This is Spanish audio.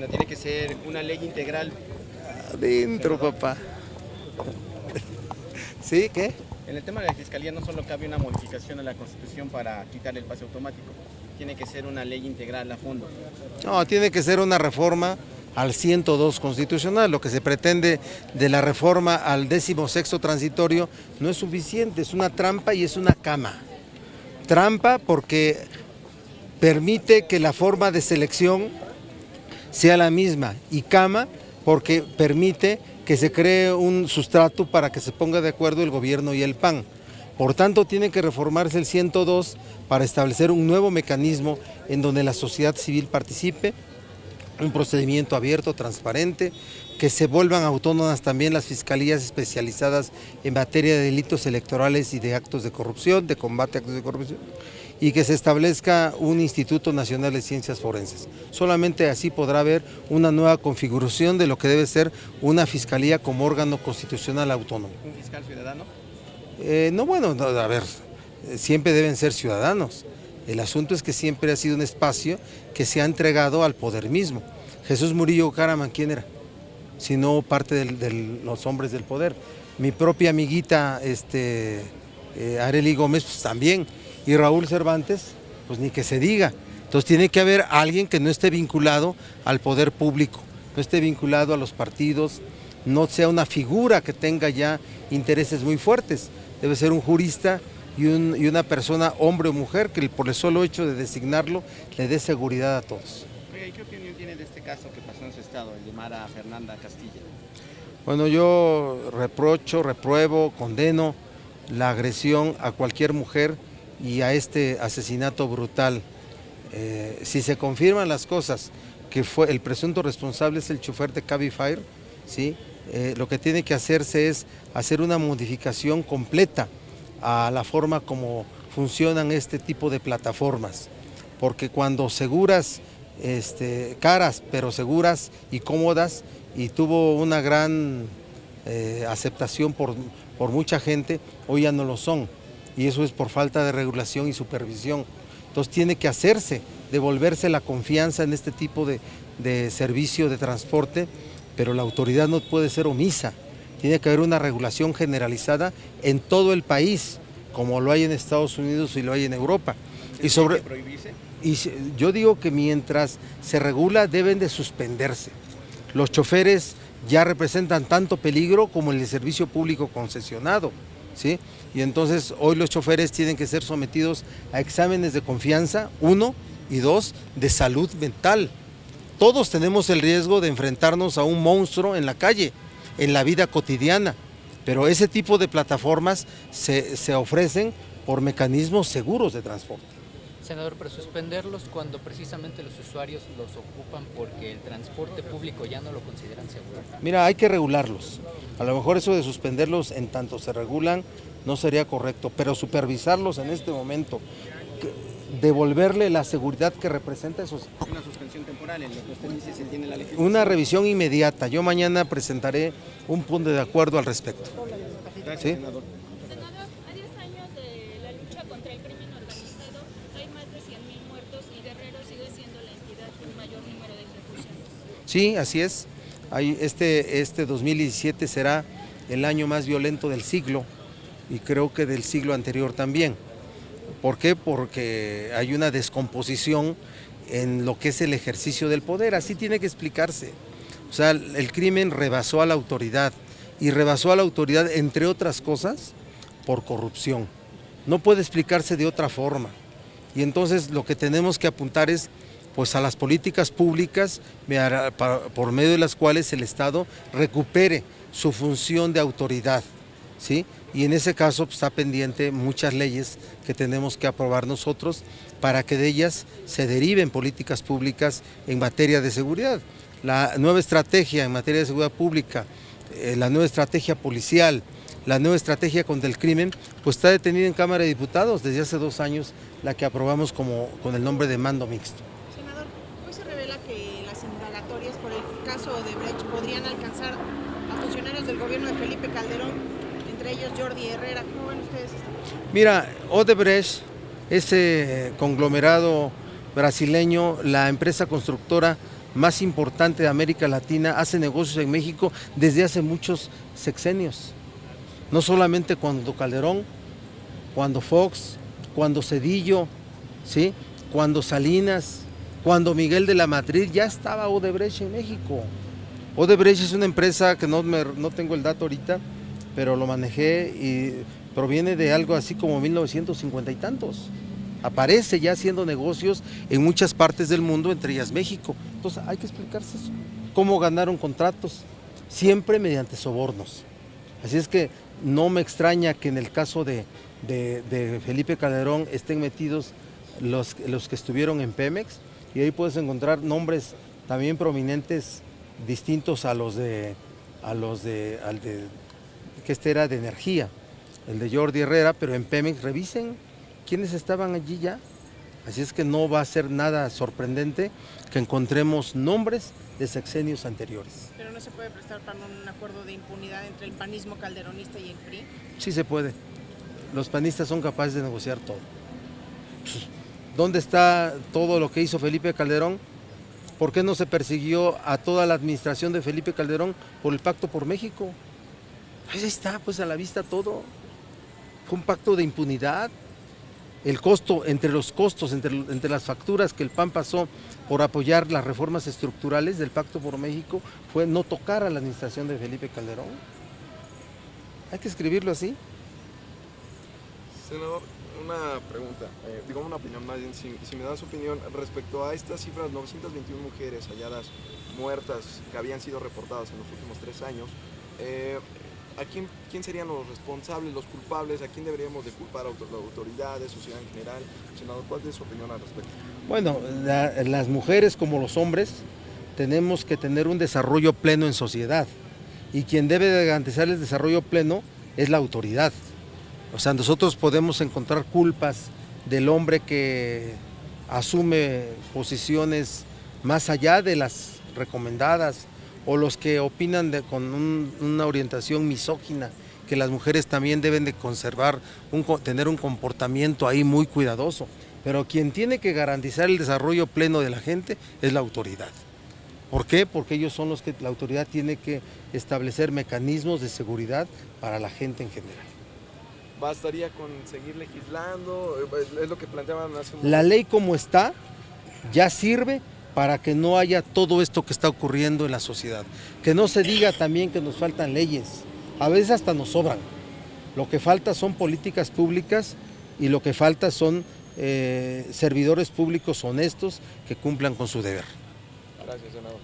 Bueno, tiene que ser una ley integral. Adentro, papá. ¿Sí? ¿Qué? En el tema de la fiscalía no solo cabe una modificación a la Constitución para quitar el pase automático, tiene que ser una ley integral a fondo. No, tiene que ser una reforma al 102 constitucional. Lo que se pretende de la reforma al 16º transitorio no es suficiente, es una trampa y es una cama. Trampa porque permite que la forma de selección sea la misma, y cama porque permite que se cree un sustrato para que se ponga de acuerdo el gobierno y el PAN. Por tanto, tiene que reformarse el 102 para establecer un nuevo mecanismo en donde la sociedad civil participe, un procedimiento abierto, transparente, que se vuelvan autónomas también las fiscalías especializadas en materia de delitos electorales y de actos de corrupción, de combate a actos de corrupción, y que se establezca un Instituto Nacional de Ciencias Forenses. Solamente así podrá haber una nueva configuración de lo que debe ser una fiscalía como órgano constitucional autónomo. ¿Un fiscal ciudadano? No, bueno, no, a ver, siempre deben ser ciudadanos. El asunto es que siempre ha sido un espacio que se ha entregado al poder mismo. Jesús Murillo Caramán, ¿quién era? Sino parte de los hombres del poder. Mi propia amiguita Arely Gómez, pues también. Y Raúl Cervantes, pues ni que se diga. Entonces tiene que haber alguien que no esté vinculado al poder público, no esté vinculado a los partidos, no sea una figura que tenga ya intereses muy fuertes. Debe ser un jurista y una persona, hombre o mujer, que por el solo hecho de designarlo le dé seguridad a todos. Oiga, ¿y qué opinión tiene de este caso que pasó en su estado, el de Mara Fernanda Castilla? Bueno, yo repruebo, condeno la agresión a cualquier mujer y a este asesinato brutal. Si se confirman las cosas, que fue el presunto responsable es el chofer de Cabify, ¿sí? Lo que tiene que hacerse es hacer una modificación completa a la forma como funcionan este tipo de plataformas, porque cuando seguras, caras, pero seguras y cómodas, y tuvo una gran aceptación por mucha gente, hoy ya no lo son, y eso es por falta de regulación y supervisión. Entonces tiene que hacerse, devolverse la confianza en este tipo de servicio de transporte, pero la autoridad no puede ser omisa. Tiene que haber una regulación generalizada en todo el país, como lo hay en Estados Unidos y lo hay en Europa. ¿Tiene que prohibirse? Y yo digo que mientras se regula deben de suspenderse. Los choferes ya representan tanto peligro como el servicio público concesionado, ¿sí? Y entonces hoy los choferes tienen que ser sometidos a exámenes de confianza, 1, y 2, de salud mental. Todos tenemos el riesgo de enfrentarnos a un monstruo en la calle, en la vida cotidiana, pero ese tipo de plataformas se ofrecen por mecanismos seguros de transporte. Senador, pero suspenderlos cuando precisamente los usuarios los ocupan porque el transporte público ya no lo consideran seguro. Mira, hay que regularlos. A lo mejor eso de suspenderlos en tanto se regulan no sería correcto, pero supervisarlos en este momento, devolverle la seguridad que representa eso. Una suspensión temporal, en lo que usted dice se entiende la ley. Una revisión inmediata. Yo mañana presentaré un punto de acuerdo al respecto. Gracias, ¿Sí? senador. Senador, a 10 años de la lucha contra el crimen organizado, hay más de 100,000 muertos y Guerrero sigue siendo la entidad con mayor número de ejecuciones. Sí, así es. Este 2017 será el año más violento del siglo y creo que del siglo anterior también. ¿Por qué? Porque hay una descomposición en lo que es el ejercicio del poder, así tiene que explicarse. O sea, el crimen rebasó a la autoridad y rebasó a la autoridad, entre otras cosas, por corrupción. No puede explicarse de otra forma. Y entonces lo que tenemos que apuntar es pues a las políticas públicas por medio de las cuales el Estado recupere su función de autoridad, ¿sí? Y en ese caso pues, está pendiente muchas leyes que tenemos que aprobar nosotros para que de ellas se deriven políticas públicas en materia de seguridad. La nueva estrategia en materia de seguridad pública, la nueva estrategia policial, la nueva estrategia contra el crimen, pues está detenida en Cámara de Diputados desde hace 2 años, la que aprobamos con el nombre de mando mixto. Senador, hoy se revela que las indagatorias por el caso Odebrecht podrían alcanzar a funcionarios del gobierno de Felipe Calderón, entre ellos Jordi Herrera. ¿Cómo ven ustedes esto? Mira, Odebrecht, ese conglomerado brasileño, la empresa constructora más importante de América Latina hace negocios en México desde hace muchos sexenios. No solamente cuando Calderón, cuando Fox, cuando Zedillo, ¿sí? Cuando Salinas, cuando Miguel de la Madrid, ya estaba Odebrecht en México. Odebrecht es una empresa que no tengo el dato ahorita, pero lo manejé y proviene de algo así como 1950 y tantos. Aparece ya haciendo negocios en muchas partes del mundo, entre ellas México. Entonces hay que explicarse eso. ¿Cómo ganaron contratos? Siempre mediante sobornos. Así es que no me extraña que en el caso de Felipe Calderón estén metidos los que estuvieron en Pemex, y ahí puedes encontrar nombres también prominentes distintos al de que este era de energía, el de Jordi Herrera, pero en Pemex revisen quiénes estaban allí ya. Así es que no va a ser nada sorprendente que encontremos nombres de sexenios anteriores. Pero no se puede prestar para un acuerdo de impunidad entre el panismo calderonista y el PRI. Sí se puede. Los panistas son capaces de negociar todo. ¿Dónde está todo lo que hizo Felipe Calderón? ¿Por qué no se persiguió a toda la administración de Felipe Calderón por el Pacto por México? Ahí está, pues a la vista todo. Fue un pacto de impunidad. El costo, entre las facturas que el PAN pasó por apoyar las reformas estructurales del Pacto por México, fue no tocar a la administración de Felipe Calderón. Hay que escribirlo así. Senador, una pregunta, digamos una opinión más bien, si me da su opinión respecto a estas cifras, 921 mujeres halladas muertas que habían sido reportadas en los últimos 3 años, ¿a quién serían los responsables, los culpables? ¿A quién deberíamos de culpar? ¿Autoridades, sociedad en general? Senador, ¿cuál es su opinión al respecto? Bueno, las mujeres como los hombres tenemos que tener un desarrollo pleno en sociedad, y quien debe de garantizar el desarrollo pleno es la autoridad. O sea, nosotros podemos encontrar culpas del hombre que asume posiciones más allá de las recomendadas, o los que opinan con una orientación misógina, que las mujeres también deben de conservar, tener un comportamiento ahí muy cuidadoso. Pero quien tiene que garantizar el desarrollo pleno de la gente es la autoridad. ¿Por qué? Porque ellos son los que la autoridad tiene que establecer mecanismos de seguridad para la gente en general. ¿Bastaría con seguir legislando? Es lo que planteaban hace un momento. La ley como está ya sirve para que no haya todo esto que está ocurriendo en la sociedad. Que no se diga también que nos faltan leyes, a veces hasta nos sobran. Lo que falta son políticas públicas, y lo que falta son servidores públicos honestos que cumplan con su deber. Gracias, senador.